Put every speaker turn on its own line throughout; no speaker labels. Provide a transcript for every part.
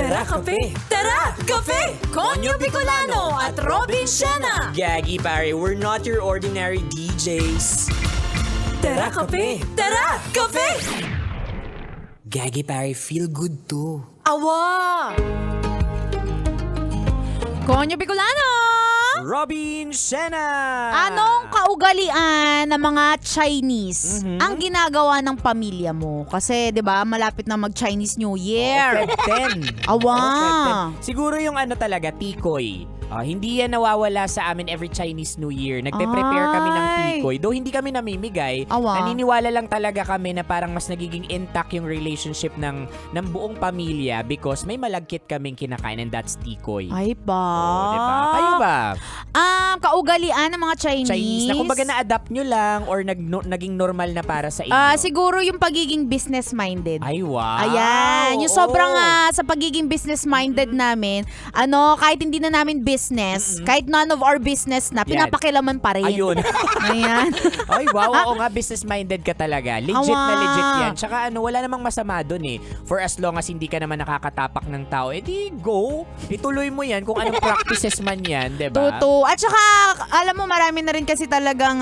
Tara Cafe! Tara Cafe! Konyo Bicolano at Robin Siena!
Gaggy pare, we're not your ordinary DJs.
Tara Cafe! Tara Cafe!
Gaggy pare, feel good too.
Awa!
Konyo Bicolano!
Robin Siena!
Anong kaugalian ng mga Chinese ang ginagawa ng pamilya mo? Kasi 'di ba, malapit na mag-Chinese New Year.
Feb 10.
Awa.
Feb 10. Siguro yung ano talaga, tikoy. Hindi yan nawawala sa amin every Chinese New Year. Nagpe-prepare kami ng tikoy. Though hindi kami namimigay,
Awa.
naniniwala lang talaga kami na parang mas nagiging intact yung relationship ng buong pamilya because may malagkit kaming kinakain and that's tikoy.
Ay ba?
Diba? Kayo ba?
Kaugalian ng mga Chinese.
Na kumbaga na-adapt nyo lang or naging normal na para sa inyo?
Siguro yung pagiging business-minded.
Ay, wow!
Ayan, yung
Oo.
sobrang sa pagiging business-minded namin, kahit hindi na namin business, kahit none of our business na,
Yan.
pinapakilaman pa rin.
Ayun.
Ayan.
Ay, wow. Oo nga, business-minded ka talaga. Legit na
Awa.
legit yan. Tsaka wala namang masama dun eh. For as long as hindi ka naman nakakatapak ng tao, edi go. Ituloy mo yan kung anong practices man yan, diba?
Totoo. At saka, alam mo, marami na rin kasi talagang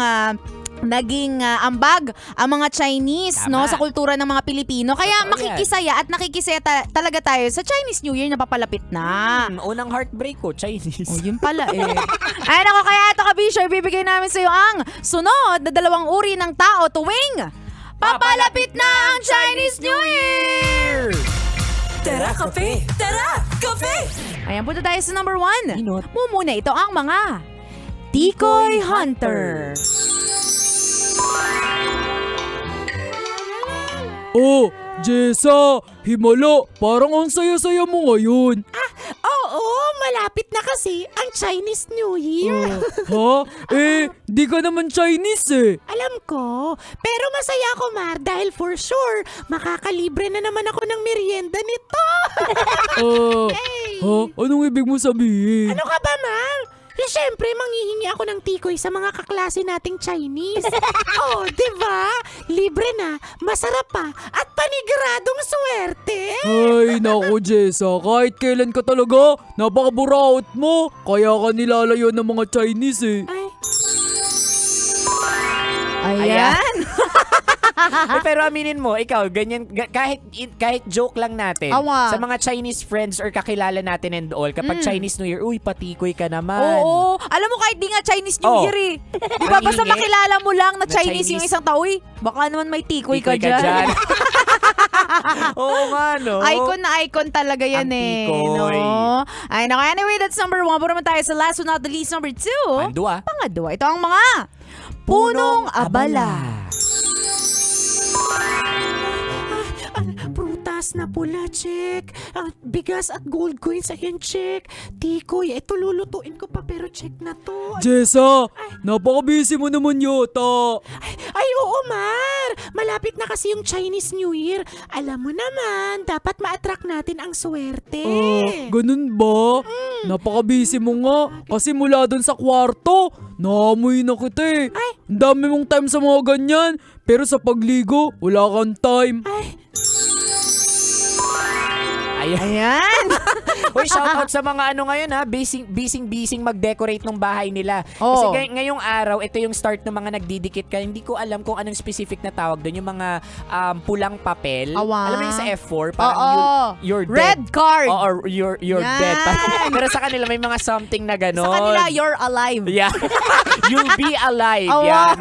naging ambag ang mga Chinese,
Tama.
no, sa kultura ng mga Pilipino. Kaya
Totoo
makikisaya at nakikisaya talaga tayo sa Chinese New Year na papalapit na.
Unang heartbreak ko, Chinese.
Oh, yun pala eh. Ay nako, kaya ito Kabisyo, ibibigay namin sa iyo ang sunod na 2 uri ng tao tuwing papalapit na ang Chinese New Year!
Tara Cafe! Tara Cafe!
Ayan, punta tayo sa number 1.
Inot.
Mumuna ito ang mga Tikoy Hunter.
Oh, Jessa, Himala, parang ang saya-saya mo ngayon.
Oo, malapit na kasi ang Chinese New Year.
Ha? Di ka naman Chinese eh.
Alam ko, pero masaya ako, Mar, dahil for sure, makakalibre na naman ako ng merienda nito.
Ha? Anong ibig mo sabihin?
Ano ka ba, Mar? Siyempre, manghihingi ako ng tikoy sa mga kaklase nating Chinese. Oh, di ba? Libre na, masarap pa, at paniguradong swerte.
Ay, naku Jessa, kahit kailan ka talaga, napakaburaot mo. Kaya ka nilalayo ng mga Chinese eh.
Ayan.
Pero aminin mo, ikaw, ganyan, kahit joke lang natin,
Awa.
sa mga Chinese friends or kakilala natin and all, kapag Chinese New Year, uy, patikoy ka naman.
Oo. Alam mo, kahit di nga Chinese New
Oh.
Year eh. Di ba, basta
Nangingi.
makilala mo lang na
Na
Chinese yung
Chinese.
isang tao, uy, baka naman may tikoy ka
Tikoy
dyan.
Oo nga, no?
Icon na icon talaga yan
Ang
eh.
tikoy.
No? Ay, nako. Anyway, that's number 1. Puro naman tayo sa last but not the least, number 2.
Pandua.
Pangadwa, ito ang mga punong abala.
Prutas na pula, check. Bigas at gold coins, ayan, check. Tikoy, ito lulutuin ko pa, pero check na to.
Jessa, napaka-busy mo naman yata.
Ay, oo, Mar. Malapit na kasi yung Chinese New Year. Alam mo naman, dapat ma-attract natin ang swerte.
Ganun ba? Napaka-busy mo nga. Kasi mula dun sa kwarto, naamoy na kita eh. Ang dami mong time sa mga ganyan. Pero sa pagligo, wala kang time.
Ayan.
Ayan.
Uy, shoutout sa mga ngayon ha, busy mag-decorate ng bahay nila.
Oo.
Kasi ngayong araw, ito yung start ng mga nagdidikit ka. Hindi ko alam kung anong specific na tawag doon, yung mga pulang papel.
Awa.
Alam mo yung sa F4, parang
Oo.
you're
Red
dead.
card.
Or you're
Yan.
dead. Pero sa kanila may mga something na gano'n.
Sa kanila, you're alive.
Yeah. You'll be alive.
Awa.
Yan.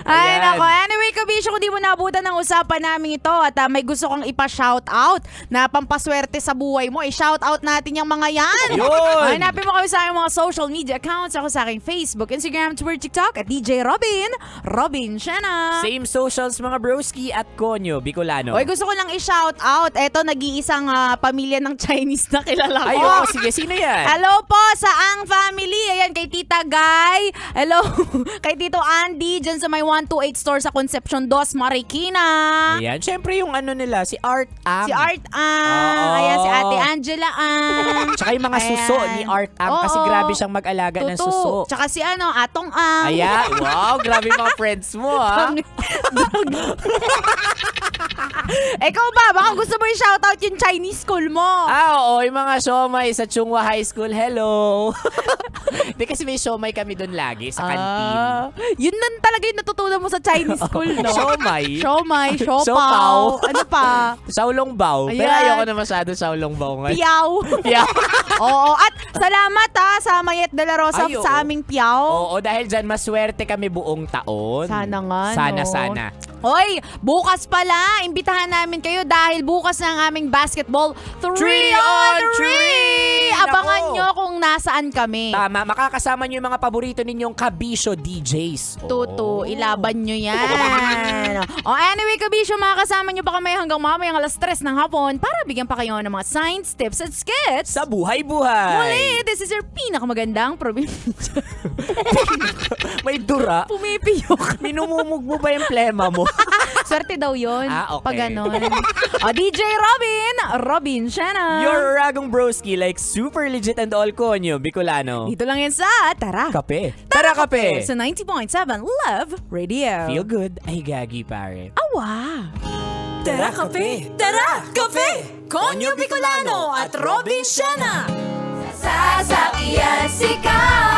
Ay,
Ayan.
nako. Anyway, Kabisyo, kung di mo naabutan ng usapan namin ito at may gusto kang ipa-shoutout na pampaswerte sa buhay mo, i-shoutout natin yung mga yan.
Yun.
Ay, hanapin mo kami sa aking mga social media accounts. Ako sa aking Facebook, Instagram, Twitter, TikTok at DJ Robin Siena.
Same socials mga broski at Konyo Bicolano.
Oy, gusto ko lang i-shoutout. Eto, nag-iisang pamilya ng Chinese na kilala ko.
Ay, oo, sige, sino yan?
Hello po sa Ang Family. Ayan, kay Tita Guy. Hello, kay Tito Andy dyan sa may 128 store sa Concepcion. Station 2 Marikina.
Ayan, syempre yung ano nila, si Art Ang.
Si Art Ang.
Oo.
Ayan, si Ate Angela Ang.
Tsaka yung mga suso
Ayan.
ni Art Ang kasi
Oo.
grabe siyang mag-alaga ng
Tutu.
suso.
Tsaka si Atong Ang.
Ayan, wow, grabe yung mga friends mo ha.
Ikaw ba? Baka gusto mo i-shoutout yung Chinese school mo.
Oo, yung mga siomay sa Chunghwa High School, hello. Hindi kasi may siomay kami doon lagi sa kantin.
Yun lang talaga yung natutunan mo sa Chinese school, no?
Siomay.
Siomay,
Siopaw.
siopaw. Ano pa?
Xiaolongbao. Pero
Ayan.
ayoko na masyado Xiaolongbao ngayon.
Piyaw.
Yeah.
Oo. At salamat sa Mayet de la Rosa
Ay, oo.
sa aming piyaw.
Oo, dahil dyan, maswerte kami buong taon.
Sana nga, no?
Sana.
Hoy, bukas pala, imbitahan namin kayo dahil bukas na ang aming basketball 3
Three
on
on
3!
three!
Abangan
Nako.
nyo kung nasaan kami.
Tama, makakasama nyo yung mga paborito ninyong kabisyo DJs.
Tuto, ilaban nyo yan. Anyway, kabisyo, makakasama nyo pa kami hanggang mamayang alas 3 ng hapon para bigyan pa kayo ng mga science, tips, at skits.
Sa buhay-buhay.
Muli, this is your pinakamagandang probinsya.
May dura.
Pumipiyok.
Minumumog mo ba yung plema mo?
Swerte daw yun.
Ah, okay.
Pag ganon. DJ Robin Shanna.
Your ragong broski like super legit and all konyo, Bicolano.
Dito lang yan sa Tara.
Kape. Tara kape.
Sa 90.7 Love Radio.
Feel good. Ay, gagi pare.
Awa.
Tara kape! Tara kape! Konyo Bicolano at Robin Siena!
Sasakyan sikat